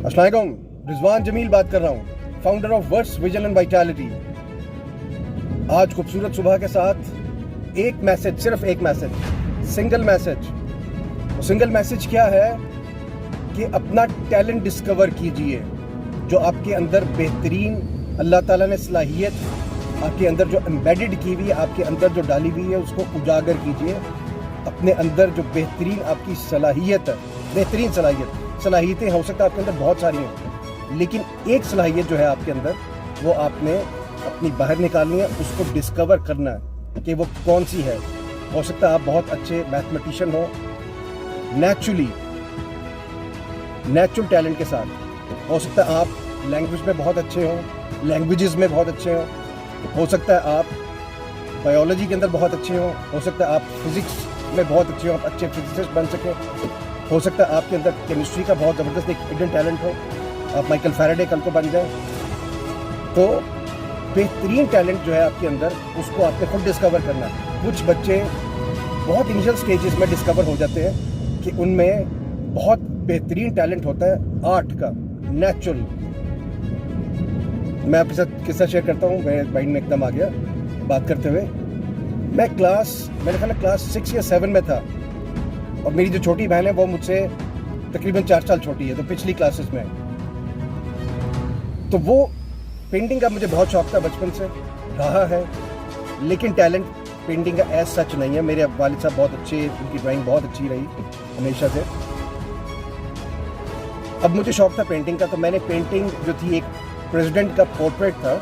अस्सलाम वालेकुम, रिजवान जमील बात कर रहा हूँ, founder of words vision and vitality. आज खूबसूरत सुबह के साथ एक मैसेज, सिर्फ एक मैसेज, सिंगल मैसेज क्या है कि अपना टैलेंट डिस्कवर कीजिए। जो आपके अंदर बेहतरीन अल्लाह ताला ने सलाहियत आपके अंदर जो एम्बेडेड की हुई है, आपके अंदर जो डाली हुई है, उसको उजागर कीजिए। अपने अंदर जो बेहतरीन आपकी सलाहियत है, बेहतरीन सलाहियतें हो सकता है आपके अंदर बहुत सारी हैं, लेकिन एक सलाहियत जो है आपके अंदर, वो आपने अपनी बाहर निकालनी है, उसको डिस्कवर करना है कि वो कौन सी है। हो सकता है आप बहुत अच्छे मैथमेटिशियन हो, नेचुरल टैलेंट के साथ। हो सकता है आप लैंग्वेज में बहुत अच्छे हो, लैंग्वेजेस में बहुत अच्छे हो सकता है आप बायोलॉजी के अंदर बहुत अच्छे हो सकता है आप फिजिक्स में बहुत अच्छे हो, आप अच्छे फिजिसिस्ट बन सकें। हो सकता है आपके अंदर केमिस्ट्री का बहुत ज़बरदस्त एक हिडन टैलेंट हो, आप माइकल फैराडे कल को बन जाए। तो बेहतरीन टैलेंट जो है आपके अंदर, उसको आपने खुद डिस्कवर करना है। कुछ बच्चे बहुत इनिशियल स्टेजेस में डिस्कवर हो जाते हैं कि उनमें बहुत बेहतरीन टैलेंट होता है आर्ट का, नेचुरल। मैं आपके साथ किस्सा शेयर करता हूँ, मेरे माइंड में एकदम आ गया बात करते हुए। मेरे ख्याल है क्लास 6 या 7 में था, और मेरी जो छोटी बहन है वो मुझसे तकरीबन 4 साल छोटी है, तो पिछली क्लासेस में। तो वो पेंटिंग का मुझे बहुत शौक था, बचपन से रहा है, लेकिन टैलेंट पेंटिंग का एज सच नहीं है। मेरे वालिद साहब बहुत अच्छे, उनकी ड्राइंग बहुत अच्छी रही हमेशा से। अब मुझे शौक था पेंटिंग का, तो मैंने पेंटिंग जो थी, एक प्रेसिडेंट का पोर्ट्रेट था,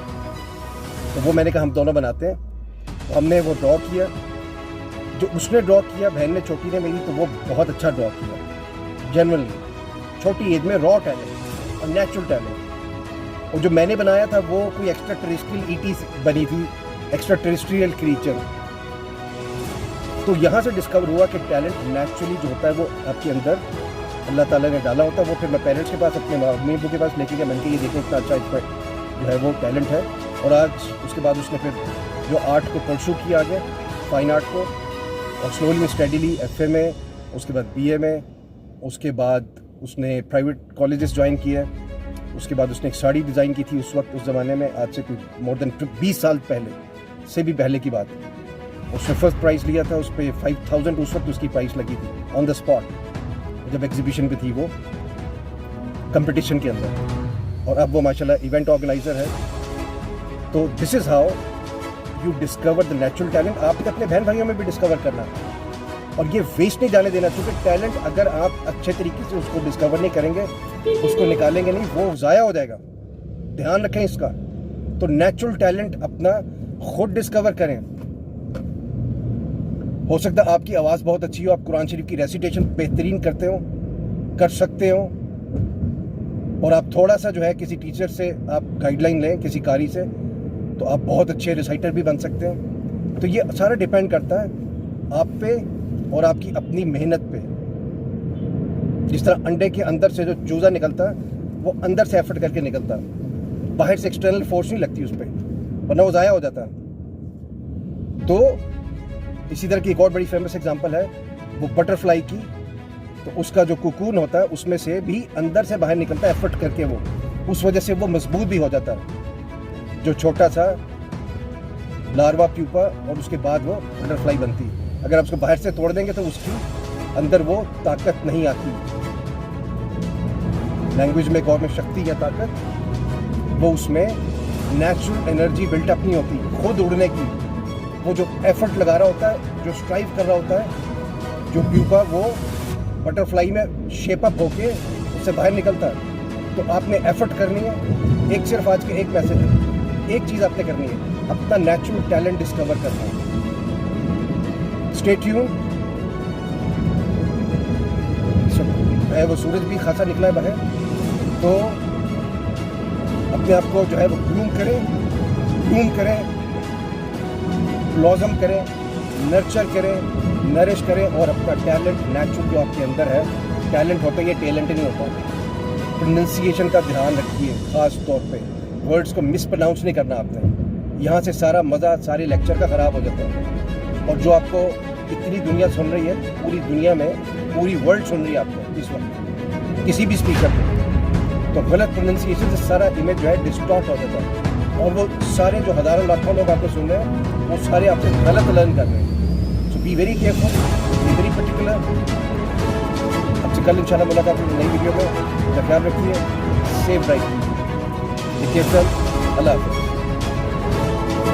तो वो मैंने कहा हम दोनों बनाते हैं। तो हमने वो ड्रॉ किया, जो उसने ड्रॉ किया, बहन ने, छोटी ने मेरी, तो वो बहुत अच्छा ड्रॉ किया। जनरली छोटी एज में रॉ टैलेंट और नेचुरल टैलेंट। और जो मैंने बनाया था वो कोई एक्स्ट्रा टेरेस्ट्रियल ईटी बनी थी, एक्स्ट्रा टेरेस्ट्रियल क्रीचर। तो यहाँ से डिस्कवर हुआ कि टैलेंट नेचुरली जो होता है वो आपके अंदर अल्लाह ताला ने डाला होता है। वो फिर मैं पेरेंट्स के पास, अपने मम्मी के पास लेके गया, मैंने कहा ये देखो इतना अच्छा इस पर जो है वो टैलेंट है। और आज उसके बाद उसने फिर जो आर्ट को परसू किया आगे, फाइन आर्ट को, और स्लोली स्टडीली FA में, उसके बाद BA में, उसके बाद उसने प्राइवेट कॉलेजेस ज्वाइन किए। उसके बाद उसने एक साड़ी डिज़ाइन की थी उस वक्त, उस ज़माने में, आज से कुछ मोर देन 20 साल पहले से भी पहले की बात है। उसने फर्स्ट प्राइज़ लिया था, उस पर 5000 उस वक्त उसकी प्राइस लगी थी ऑन द स्पॉट, जब एग्जीबिशन पे थी वो कंपटीशन के अंदर। और अब वो माशाल्लाह इवेंट ऑर्गेनाइजर है। तो this is how you discover the natural talent. आपने अपने बहन भाइयों में भी डिस्कवर करना है, और ये वेस्ट नहीं जाने देना, क्योंकि टैलेंट अगर आप अच्छे तरीके से उसको डिस्कवर नहीं करेंगे, उसको निकालेंगे नहीं, वो ज़ाया हो जाएगा। ध्यान रखें इसका। तो नेचुरल टैलेंट अपना खुद डिस्कवर करें। हो सकता है आपकी आवाज़ बहुत अच्छी हो, आप कुरान शरीफ की रेसिटेशन बेहतरीन कर सकते हो, और आप थोड़ा सा जो है किसी टीचर से आप गाइडलाइन लें, किसी कारी से, तो आप बहुत अच्छे रिसाइटर भी बन सकते हैं। तो ये सारा डिपेंड करता है आप पे और आपकी अपनी मेहनत पे। जिस तरह अंडे के अंदर से जो चूज़ा निकलता है, वो अंदर से एफर्ट करके निकलता है, बाहर से एक्सटर्नल फोर्स नहीं लगती उस पर, वरना वो ज़ाया हो जाता है। तो इसी तरह की एक और बड़ी फेमस एग्जांपल है वो बटरफ्लाई की। तो उसका जो कुकून होता है, उसमें से भी अंदर से बाहर निकलता है एफर्ट करके, वो उस वजह से वो मजबूत भी हो जाता है, जो छोटा सा लार्वा प्यूपा, और उसके बाद वो बटरफ्लाई बनती है। अगर आप उसको बाहर से तोड़ देंगे तो उसकी अंदर वो ताकत नहीं आती। लैंग्वेज में एक और में शक्ति या ताकत, वो उसमें नेचुरल एनर्जी बिल्टअप नहीं होती खुद उड़ने की। वो जो एफर्ट लगा रहा होता है, जो स्ट्राइव कर रहा होता है, जो प्यूपा, वो बटरफ्लाई में शेप अप होके उससे बाहर निकलता है। तो आपने एफर्ट करनी है। एक सिर्फ आज के एक मैसेज है, एक चीज़ आपने करनी है, अपना नेचुरल टैलेंट डिस्कवर करना है। Stay tune. वो सूरज भी खासा निकला है बाहर, तो अपने आप को जो है वो ग्रूम करें, ब्लॉसम करें, नर्चर करें, नरिश करें, और अपना टैलेंट नेचुरल जो आपके अंदर है, टैलेंट होता है, ये टैलेंट नहीं होता। प्रोनाउंसिएशन का ध्यान रखिए, ख़ास तौर पे वर्ड्स को मिस प्रोनाउंस नहीं करना आपने। यहाँ से सारा मज़ा सारे लेक्चर का ख़राब हो जाता है। और जो आपको इतनी दुनिया सुन रही है, पूरी दुनिया में पूरी वर्ल्ड सुन रही है आपको इस वक्त, किसी भी स्पीकर को। तो गलत प्रोनाउंसिएशन से सारा इमेज जो है डिस्टॉर्ट हो जाता है और वो सारे जो हज़ारों लाखों लोग आपको सुन रहे हैं वो सारे आपसे गलत लर्न कर रहे हैं। So be very careful, be very particular. आपसे कल इंशाल्लाह मुलाकात होगी नई वीडियो में। अपना ख्याल रखिए, सेफ ड्राइव, अल्लाह हाफ़िज़।